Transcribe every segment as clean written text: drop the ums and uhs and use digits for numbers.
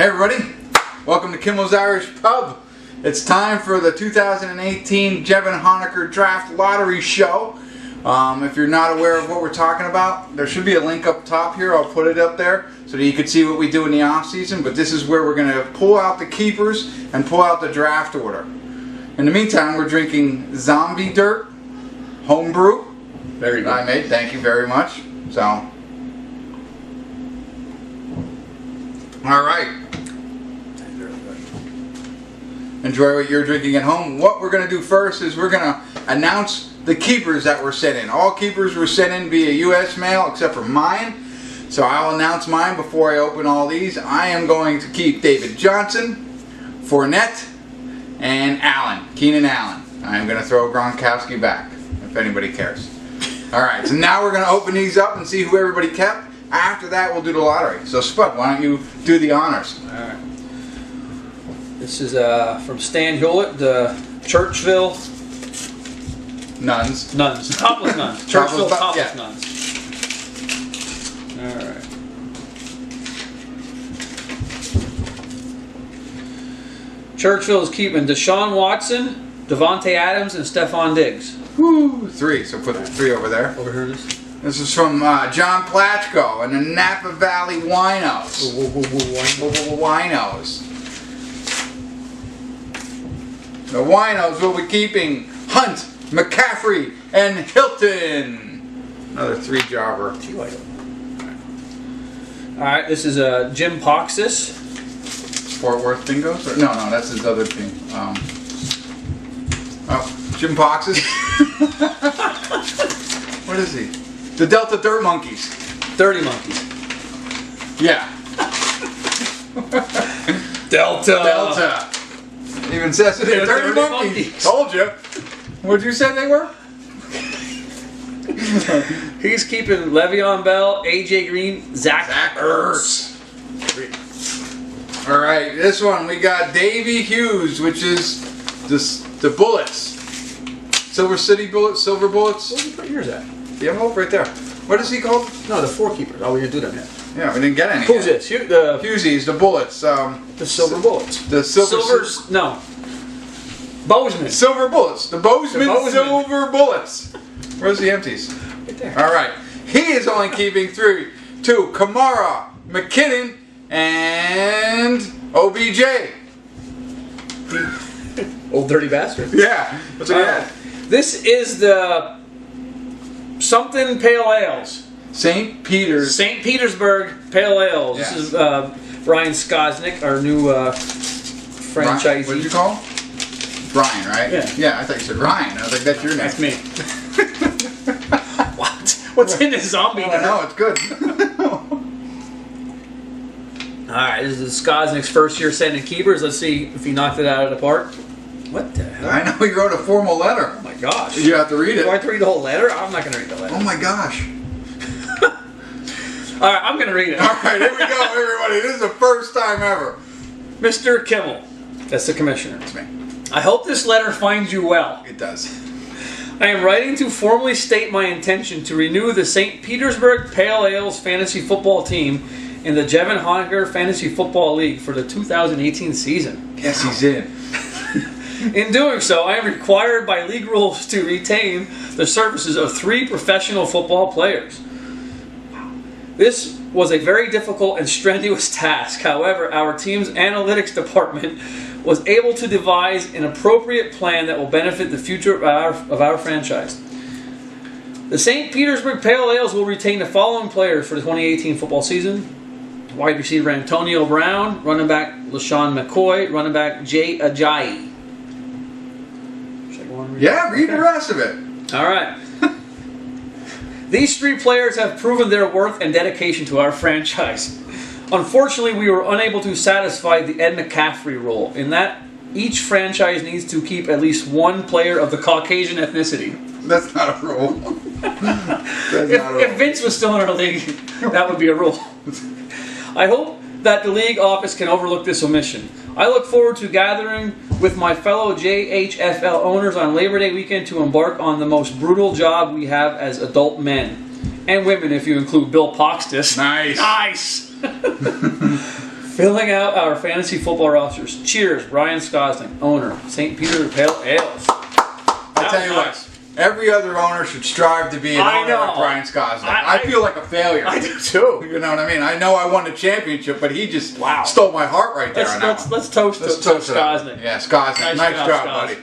everybody, welcome to Kimmel's Irish Pub. It's time for the 2018 Jevin Honecker Draft Lottery Show. If you're not aware of what we're talking about, there should be a link up top here. I'll put it up there so that you can see what we do in the off season. But this is where we're going to pull out the keepers and pull out the draft order. In the meantime, we're drinking Zombie Dirt homebrew. Very good. I made. Thank you very much. So, all right. Enjoy what you're drinking at home. What we're going to do first is we're going to announce the keepers that were sent in. All keepers were sent in via U.S. mail except for mine. So I'll announce mine before I open all these. I am going to keep David Johnson, Fournette, and Allen, Keenan Allen. I'm going to throw Gronkowski back, if anybody cares. Alright, so now we're going to open these up and see who everybody kept. After that, we'll do the lottery. So Spud, why don't you do the honors? Alright. This is from Stan Hewlett, the Churchville Nuns. Topless nuns. Churchville topless nuns. Alright. Churchville is keeping Deshaun Watson, Devontae Adams, and Stephon Diggs. Woo! 3, so put the 3 over there. Over here it is. This is from John Platchko and the Napa Valley Winos. Winos. The Winos will be keeping Hunt, McCaffrey, and Hilton. Another 3 jobber. Alright, this is Jim Poxis. Fort Worth Bingos? Or, no, that's his other team. Jim Poxis. What is he? The Delta Dirt Monkeys. Dirty Monkeys. Yeah. Delta. Even says it. Dirty Monkeys. Told you. What'd you say they were? He's keeping Le'Veon Bell, AJ Green, Zach Ertz. All right, this one we got Davey Hughes, which is the Bullets. Silver City Bullets, Silver Bullets. Where'd you put yours at? The envelope right there. What is he called? No, the 4 keepers. Oh, we didn't do them yet. Yeah, we didn't get any. Who's this? Hughesy's, the Bullets. The Silver Bullets. The Silvers. No. Bozeman. Silver Bullets. The Bozeman Silver Bullets. Where's the empties? Right there. All right. He is only keeping 2: Kamara, McKinnon, and OBJ. Old dirty bastard. Yeah. That's what he had. This is the something Pale Ales. St. Petersburg Pale Ales. Yes. This is Brian Skosnick, our new franchisee. What did you call him? Brian, right? Yeah. Yeah, I thought you said Ryan. I was like, that's your name. That's me. What? What's in this zombie? I don't know. It's good. Alright, this is Skosnick's first year sending keepers. Let's see if he knocked it out of the park. What the hell? I know he wrote a formal letter. Oh my gosh. You have to read it. Do I have to read the whole letter? I'm not going to read the letter. Oh my gosh. Alright, I'm going to read it. Alright, here we go, everybody. This is the first time ever. Mr. Kimmel. That's the commissioner. That's me. I hope this letter finds you well. It does. I am writing to formally state my intention to renew the St. Petersburg Pale Ales fantasy football team in the Jevin Honecker Fantasy Football League for the 2018 season. Yes, he's in. In doing so, I am required by league rules to retain the services of 3 professional football players. This was a very difficult and strenuous task. However, our team's analytics department was able to devise an appropriate plan that will benefit the future of our franchise. The St. Petersburg Pale Ales will retain the following players for the 2018 football season. Wide receiver Antonio Brown, running back LaShawn McCoy, running back Jay Ajayi. Yeah, read the rest of it. All right. These 3 players have proven their worth and dedication to our franchise. Unfortunately, we were unable to satisfy the Ed McCaffrey rule, in that each franchise needs to keep at least 1 player of the Caucasian ethnicity. That's not a rule. If Vince was still in our league, that would be a rule. I hope that the league office can overlook this omission. I look forward to gathering with my fellow JHFL owners on Labor Day weekend to embark on the most brutal job we have as adult men. And women, if you include Bill Poxtis. Nice. Filling out our fantasy football rosters. Cheers, Brian Skosnick, owner, St. Peter Pale Ales. I'll tell you what. Every other owner should strive to be an owner like Brian Skosnick. I feel like a failure. I do too. You know what I mean? I know I won the championship, but he just stole my heart right there. Let's toast to Skosnick. Yeah, Skosnick. Nice job, buddy.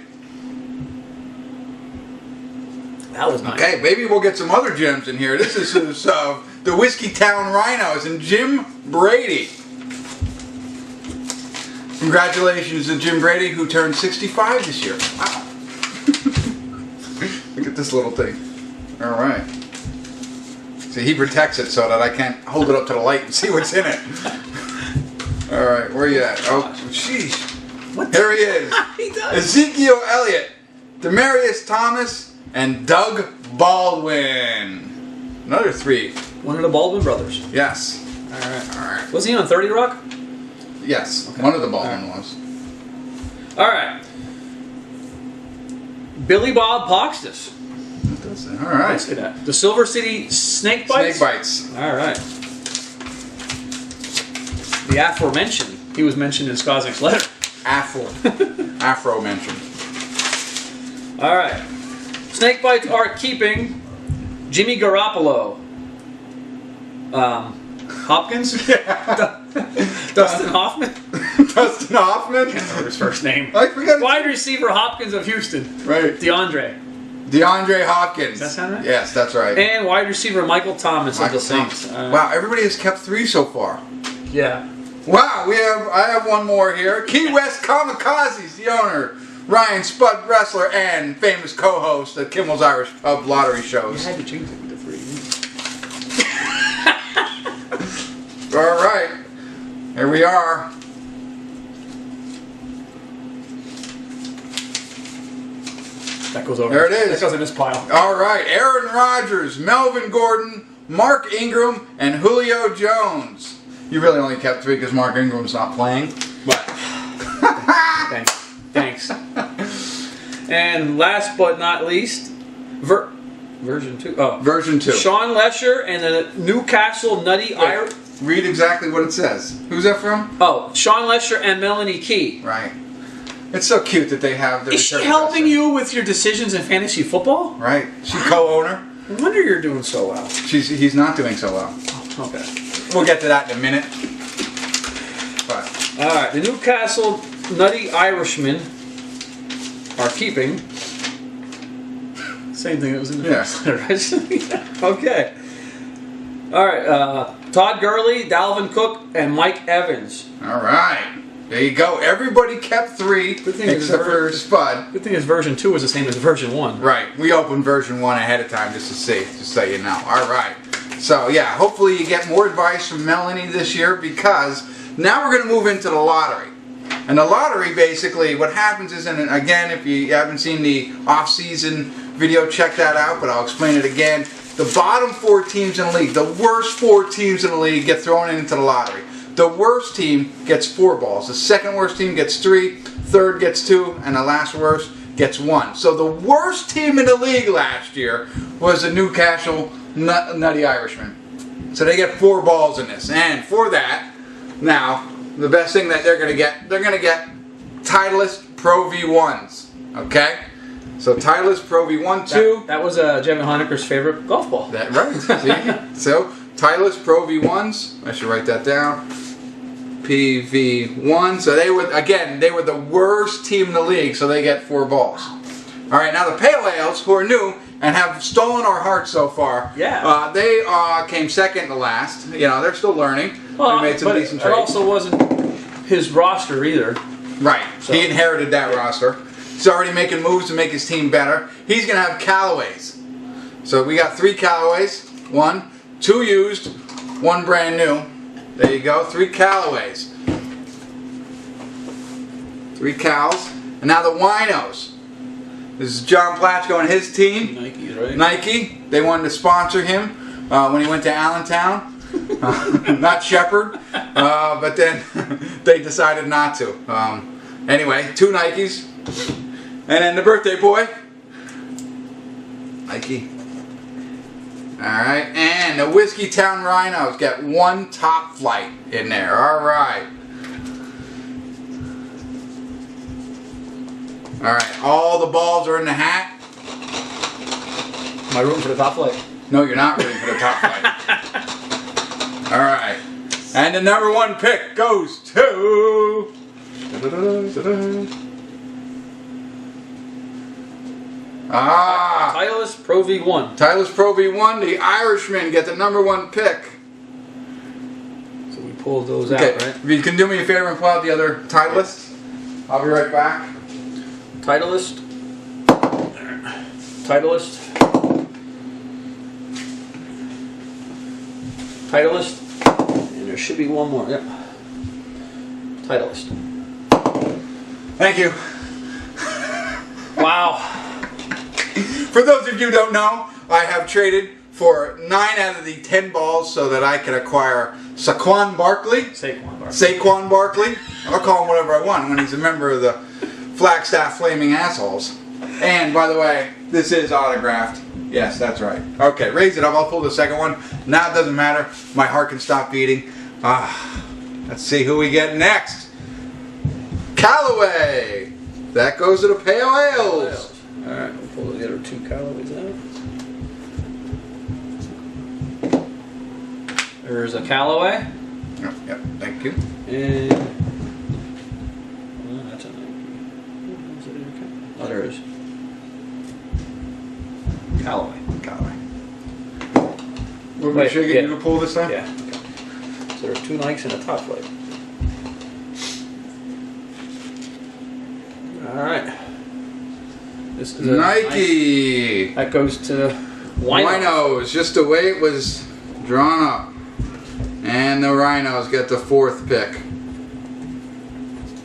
That was nice. Okay, maybe we'll get some other gems in here. This is the Whiskey Town Rhinos and Jim Brady. Congratulations to Jim Brady, who turned 65 this year. Wow. Look at this little thing. All right. See, he protects it so that I can't hold it up to the light and see what's in it. All right, where are you at? Oh, sheesh. Here he is. He does. Ezekiel Elliott, Demarius Thomas, and Doug Baldwin. Another 3. One of the Baldwin brothers. Yes. All right. All right. Was he on 30 Rock? Yes. Okay. One of the Baldwin was. All right. Billy Bob Poxtus. All right. Let's get that. The Silver City Snake Bites? Snake Bites. All right. The aforementioned. He was mentioned in Skosnick's letter. Afro mentioned. All right. Snake Bites are keeping Jimmy Garoppolo. Hopkins? Dustin Hoffman? Dustin Hoffman? I can't remember his first name. I forgot. Wide receiver Hopkins of Houston. Right. DeAndre Hopkins. Does that sound right? Yes, that's right. And wide receiver Michael Thomas of the Saints. Wow, everybody has kept 3 so far. Yeah. Wow, I have one more here. Key West Kamikazes, the owner, Ryan Spud Wrestler, and famous co-host of Kimmel's Irish Pub Lottery shows. You had to change it to 3. All right, here we are. That goes over. There it is. That goes in this pile. All right, Aaron Rodgers, Melvin Gordon, Mark Ingram, and Julio Jones. You really only kept 3 because Mark Ingram's not playing, but thanks. And last but not least, version 2. Oh, version 2. Sean Lesher and the Newcastle Nutty Irish. Read exactly what it says. Who's that from? Oh, Sean Lesher and Melanie Key. Right. It's so cute that they have. Is she helping you with your decisions in fantasy football? Right. She co-owner. No wonder you're doing so well. He's not doing so well. Oh, okay. We'll get to that in a minute. But all right, the Newcastle Nutty Irishmen are keeping. Same thing that was in the first letter, right? Okay. All right, Todd Gurley, Dalvin Cook, and Mike Evans. All right. There you go. Everybody kept 3 except for Spud. Good thing his version 2 was the same as version 1. Right. We opened version 1 ahead of time just to see, just so you know. All right. So, yeah, hopefully you get more advice from Melanie this year because now we're going to move into the lottery. And the lottery, basically, what happens is, and again, if you haven't seen the off-season video, check that out, but I'll explain it again. The bottom 4 teams in the league, the worst 4 teams in the league get thrown into the lottery. The worst team gets 4 balls. The second worst team gets 3, third gets 2, and the last worst gets 1. So the worst team in the league last year was the Newcastle Nutty Irishmen. So they get 4 balls in this. And for that, now, the best thing that they're going to get Titleist Pro V1s. Okay? So Titleist Pro V1, 2. That was Jevin Honecker's favorite golf ball. That right. See? So Titleist Pro V1s. I should write that down. PV1. So they were the worst team in the league, so they get 4 balls. All right, now the Pale Ales, who are new and have stolen our hearts so far, they came second to last. You know, they're still learning. Well, they made some decent it trades. also wasn't his roster either. Right. So. He inherited that roster. He's already making moves to make his team better. He's going to have Callaways. So we got 3 Callaways. 1, 2 used, 1 brand new. There you go, 3 Callaways. 3 Cals. And now the Winos. This is John Platchko and his team. Nike, right? Nike. They wanted to sponsor him when he went to Allentown. Not Shepherd. But then they decided not to. Anyway, 2 Nikes. And then the birthday boy. Nike. Alright, and the Whiskey Town Rhinos got 1 top flight in there. Alright. Alright, all the balls are in the hat. Am I rooting for the top flight? No, you're not rooting for the top flight. Alright. And the number 1 pick goes to... Titleist Pro V1. Titleist Pro V1, the Irishman, get the number 1 pick. So we pulled those out, Okay, right? if you can do me a favor and pull out the other Titleist, I'll be right back. Titleist. Titleist. Titleist. And there should be one more. Yep. Titleist. Thank you. Wow. For those of you who don't know, I have traded for 9 out of the 10 balls so that I can acquire Saquon Barkley. Saquon Barkley. I'll call him whatever I want when he's a member of the Flagstaff Flaming Assholes. And by the way, this is autographed. Yes, that's right. Okay, raise it up. I'll pull the second one. Now it doesn't matter. My heart can stop beating. Let's see who we get next. Callaway. That goes to the Pale Ales. Alright, we'll pull the other 2 Callaways out. There's a Callaway. Yep, thank you. And that's a Nike. Oh, there it is. Callaway. Wait, should I get you to pull this time? Yeah. So there's 2 Nikes and a top flight. Alright. This is a Nike. That goes to Rhinos, just the way it was drawn up. And the Rhinos get the 4th pick.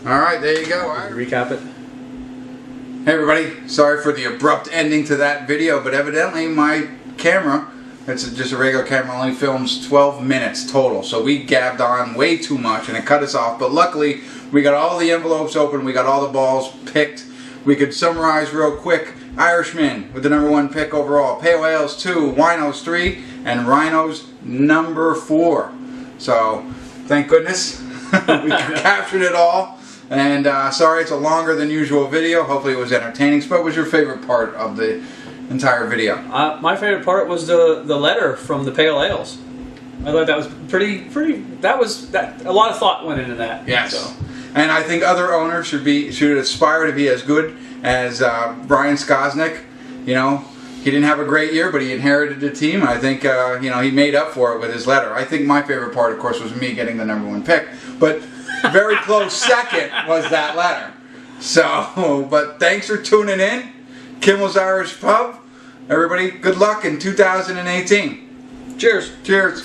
Alright, there you go. Recap it. Hey everybody, sorry for the abrupt ending to that video, but evidently my camera, it's just a regular camera, only films 12 minutes total. So we gabbed on way too much and it cut us off. But luckily, we got all the envelopes open, we got all the balls picked. We could summarize real quick. Irishman with the number 1 pick overall. Pale Ales 2, Winos 3, and Rhinos number 4. So, thank goodness we captured it all. And sorry it's a longer than usual video. Hopefully it was entertaining. So what was your favorite part of the entire video? My favorite part was the letter from the Pale Ales. I thought that was pretty. A lot of thought went into that. Yes. So. And I think other owners should aspire to be as good as Brian Skosnick. You know, he didn't have a great year, but he inherited the team. I think you know, he made up for it with his letter. I think my favorite part, of course, was me getting the number 1 pick, but very close second was that letter. So, but thanks for tuning in. Kimmel's Irish Pub. Everybody, good luck in 2018. Cheers. Cheers.